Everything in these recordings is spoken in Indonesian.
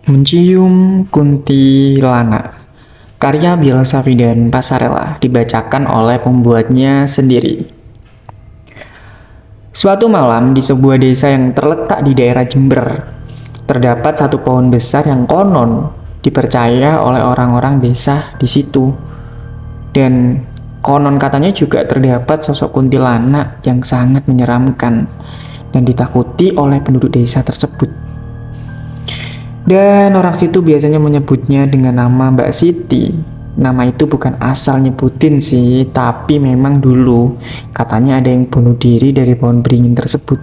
Mencium Kuntilanak, karya Bill Safi dan Pasarela, dibacakan oleh pembuatnya sendiri. Suatu malam di sebuah desa yang terletak di daerah Jember, terdapat satu pohon besar yang konon dipercaya oleh orang-orang desa di situ. Dan konon katanya juga terdapat sosok kuntilanak yang sangat menyeramkan dan ditakuti oleh penduduk desa tersebut. Dan orang situ biasanya menyebutnya dengan nama Mbak Siti. Nama itu bukan asal nyebutin sih, tapi memang dulu katanya ada yang bunuh diri dari pohon beringin tersebut.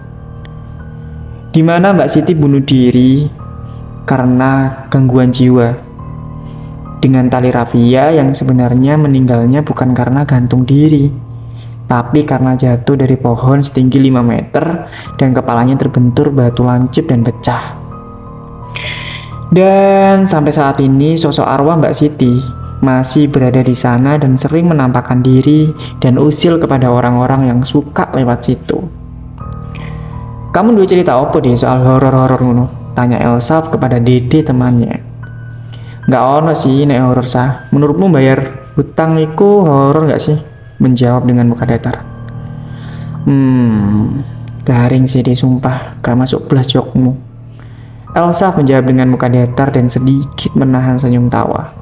Dimana Mbak Siti bunuh diri karena gangguan jiwa dengan tali rafia yang sebenarnya meninggalnya bukan karena gantung diri, tapi karena jatuh dari pohon setinggi 5 meter dan kepalanya terbentur batu lancip dan pecah. Dan sampai saat ini sosok arwah Mbak Siti masih berada di sana dan sering menampakkan diri dan usil kepada orang-orang yang suka lewat situ. Kamu dua cerita apa deh soal horor-horor ngono? Tanya Elsa kepada Dede temannya. Nggak ono sih nek horor sah. Menurutmu bayar hutang iku horor nggak sih? Menjawab dengan muka datar. Garing sih deh sumpah, gak masuk belas jokmu. Elsa menjawab dengan muka datar dan sedikit menahan senyum tawa.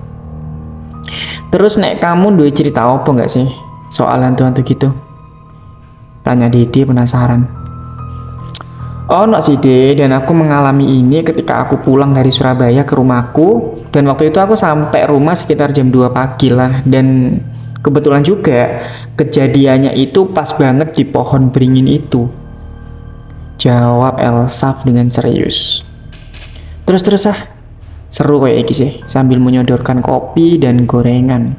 Terus nek kamu dua cerita apa nggak sih soal hantu-hantu gitu? Tanya Dede penasaran. Oh no sih De, dan aku mengalami ini ketika aku pulang dari Surabaya ke rumahku. Dan waktu itu aku sampai rumah sekitar jam 2 pagi lah. Dan kebetulan juga kejadiannya itu pas banget di pohon beringin itu. Jawab Elsa dengan serius. Terus seru kayak iki sih sambil menyodorkan kopi dan gorengan.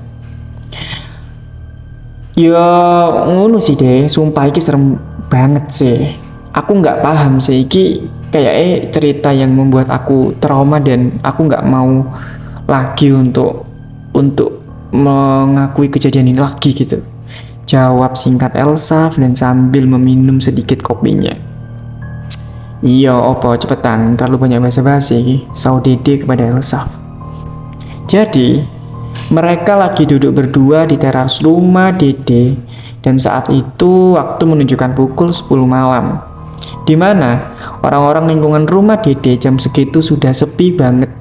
Ya ngono sih deh, sumpah iki serem banget sih. Aku nggak paham sih iki kayak cerita yang membuat aku trauma dan aku nggak mau lagi untuk mengakui kejadian ini lagi gitu. Jawab singkat Elsa dan sambil meminum sedikit kopinya. Iya, opo cepetan, terlalu banyak basa-basi, saud Dede kepada Elsa. Jadi, mereka lagi duduk berdua di teras rumah Dede, dan saat itu waktu menunjukkan pukul 10 malam. Di mana orang-orang lingkungan rumah Dede jam segitu sudah sepi banget.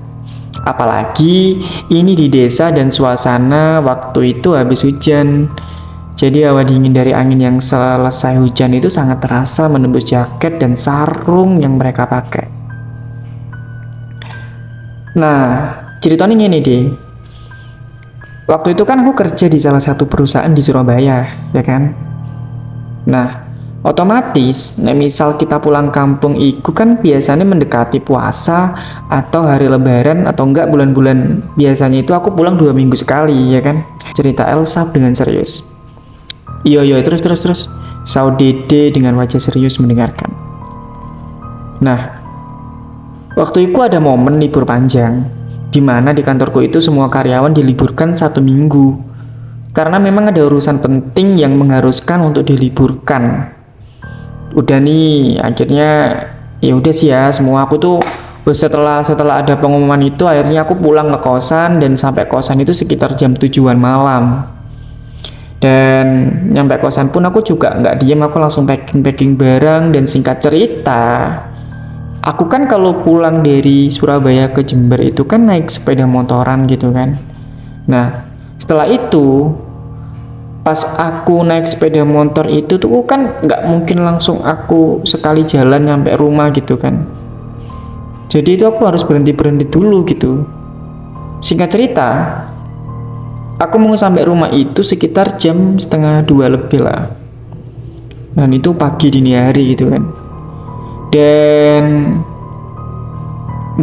Apalagi ini di desa dan suasana waktu itu habis hujan. Jadi hawa dingin dari angin yang selesai hujan itu sangat terasa menembus jaket dan sarung yang mereka pakai. Nah, ceritanya gini deh. Waktu itu kan aku kerja di salah satu perusahaan di Surabaya, ya kan? Nah, otomatis, misal kita pulang kampung itu kan biasanya mendekati puasa atau hari lebaran atau enggak bulan-bulan biasanya itu aku pulang 2 minggu sekali, ya kan? Cerita Elsa dengan serius. Iya terus saud Dede dengan wajah serius mendengarkan. Nah, waktu itu ada momen libur panjang di mana di kantorku itu semua karyawan diliburkan 1 minggu karena memang ada urusan penting yang mengharuskan untuk diliburkan. Udah nih akhirnya ya udah sih ya semua aku tuh setelah ada pengumuman itu akhirnya aku pulang ke kosan dan sampai kosan itu sekitar jam 7-an malam. Dan nyampe kosan pun aku juga nggak diem, aku langsung packing barang. Dan singkat cerita, aku kan kalau pulang dari Surabaya ke Jember itu kan naik sepeda motoran gitu kan. Nah setelah itu pas aku naik sepeda motor itu tuh kan nggak mungkin langsung aku sekali jalan nyampe rumah gitu kan. Jadi itu aku harus berhenti dulu gitu. Singkat cerita, aku mau sampai rumah itu sekitar jam 1:30 lebih lah. Dan itu pagi dini hari gitu kan. Dan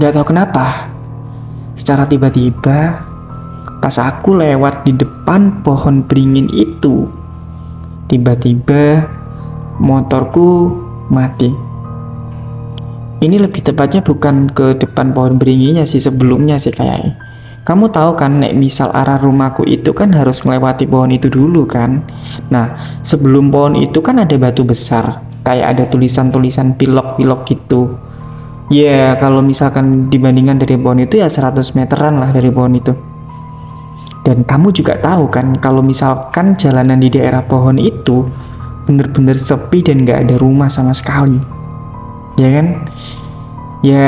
gak tahu kenapa, secara tiba-tiba pas aku lewat di depan pohon beringin itu, tiba-tiba motorku mati. Ini lebih tepatnya bukan ke depan pohon beringinnya sih, sebelumnya sih kayaknya. Kamu tahu kan nek misal arah rumahku itu kan harus melewati pohon itu dulu kan. Nah sebelum pohon itu kan ada batu besar, kayak ada tulisan-tulisan pilok-pilok gitu. Ya, kalau misalkan dibandingkan dari pohon itu ya 100 meteran lah dari pohon itu. Dan kamu juga tahu kan, kalau misalkan jalanan di daerah pohon itu bener-bener sepi dan gak ada rumah sama sekali. Ya kan? Ya,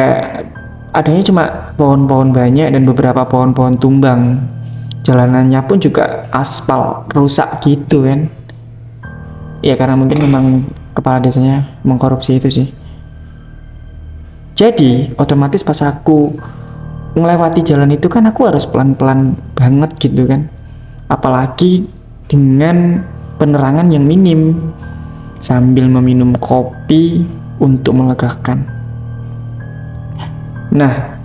adanya cuma pohon-pohon banyak dan beberapa pohon-pohon tumbang. Jalanannya pun juga aspal rusak gitu kan. Ya karena mungkin memang kepala desanya mengkorupsi itu sih. Jadi otomatis pas aku melewati jalan itu kan aku harus pelan-pelan banget gitu kan. Apalagi dengan penerangan yang minim sambil meminum kopi untuk melegakan. Nah,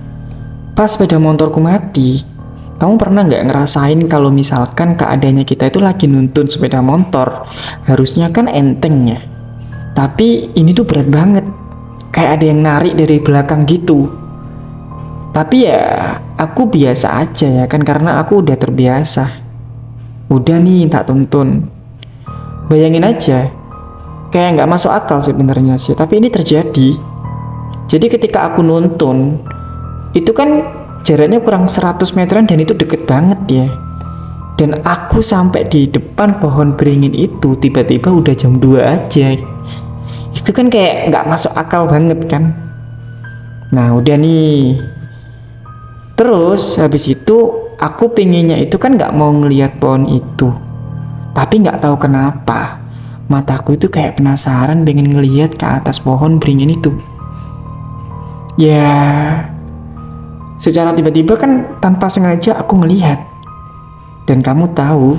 pas sepeda motorku mati, kamu pernah nggak ngerasain kalau misalkan keadaannya kita itu lagi nuntun sepeda motor, harusnya kan enteng ya. Tapi ini tuh berat banget, kayak ada yang narik dari belakang gitu. Tapi ya aku biasa aja ya kan, karena aku udah terbiasa. Udah nih tak tuntun. Bayangin aja, kayak nggak masuk akal sebenarnya sih, tapi ini terjadi. Jadi ketika aku nuntun, itu kan jaraknya kurang 100 meteran dan itu deket banget ya. Dan aku sampai di depan pohon beringin itu tiba-tiba udah jam 2 aja. Itu kan kayak nggak masuk akal banget kan. Nah udah nih. Terus habis itu aku pengennya itu kan nggak mau ngelihat pohon itu. Tapi nggak tahu kenapa mataku itu kayak penasaran pengen ngelihat ke atas pohon beringin itu. Ya, secara tiba-tiba kan tanpa sengaja aku ngelihat. Dan kamu tahu,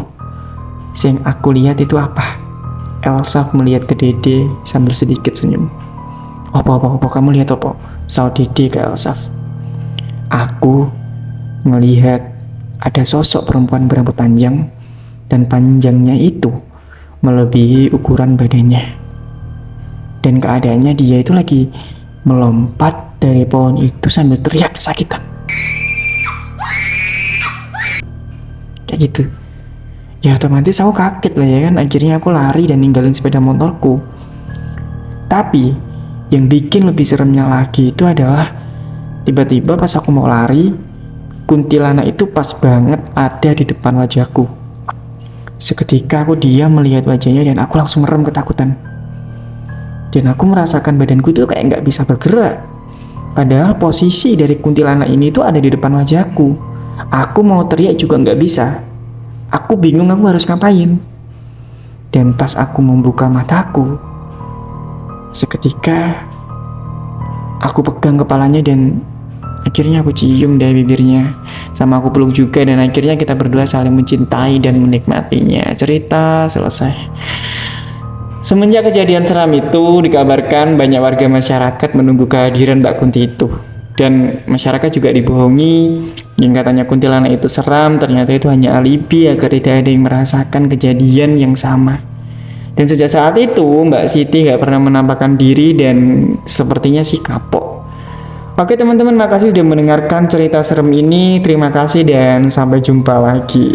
yang aku lihat itu apa? Elsa melihat ke Dede sambil sedikit senyum. Apa kamu lihat apa? Saud Dede ke Elsa. Aku ngelihat ada sosok perempuan berambut panjang dan panjangnya itu melebihi ukuran badannya. Dan keadaannya dia itu lagi melompat dari pohon itu sambil teriak kesakitan. Kayak gitu. Ya otomatis aku kaget lah ya kan. Akhirnya aku lari dan ninggalin sepeda motorku. Tapi yang bikin lebih seremnya lagi itu adalah tiba-tiba pas aku mau lari, kuntilanak itu pas banget ada di depan wajahku. Seketika aku diam melihat wajahnya dan aku langsung merem ketakutan. Dan aku merasakan badanku itu kayak nggak bisa bergerak. Padahal posisi dari kuntilanak ini tuh ada di depan wajahku. Aku mau teriak juga nggak bisa. Aku bingung aku harus ngapain. Dan pas aku membuka mataku, seketika aku pegang kepalanya dan akhirnya aku cium dari bibirnya. Sama aku peluk juga dan akhirnya kita berdua saling mencintai dan menikmatinya. Cerita selesai. Semenjak kejadian seram itu dikabarkan banyak warga masyarakat menunggu kehadiran Mbak Kunti itu. Dan masyarakat juga dibohongi yang katanya kuntilanak itu seram, ternyata itu hanya alibi agar tidak ada yang merasakan kejadian yang sama. Dan sejak saat itu Mbak Siti gak pernah menampakkan diri dan sepertinya sih kapok. Oke teman-teman, makasih sudah mendengarkan cerita serem ini. Terima kasih dan sampai jumpa lagi.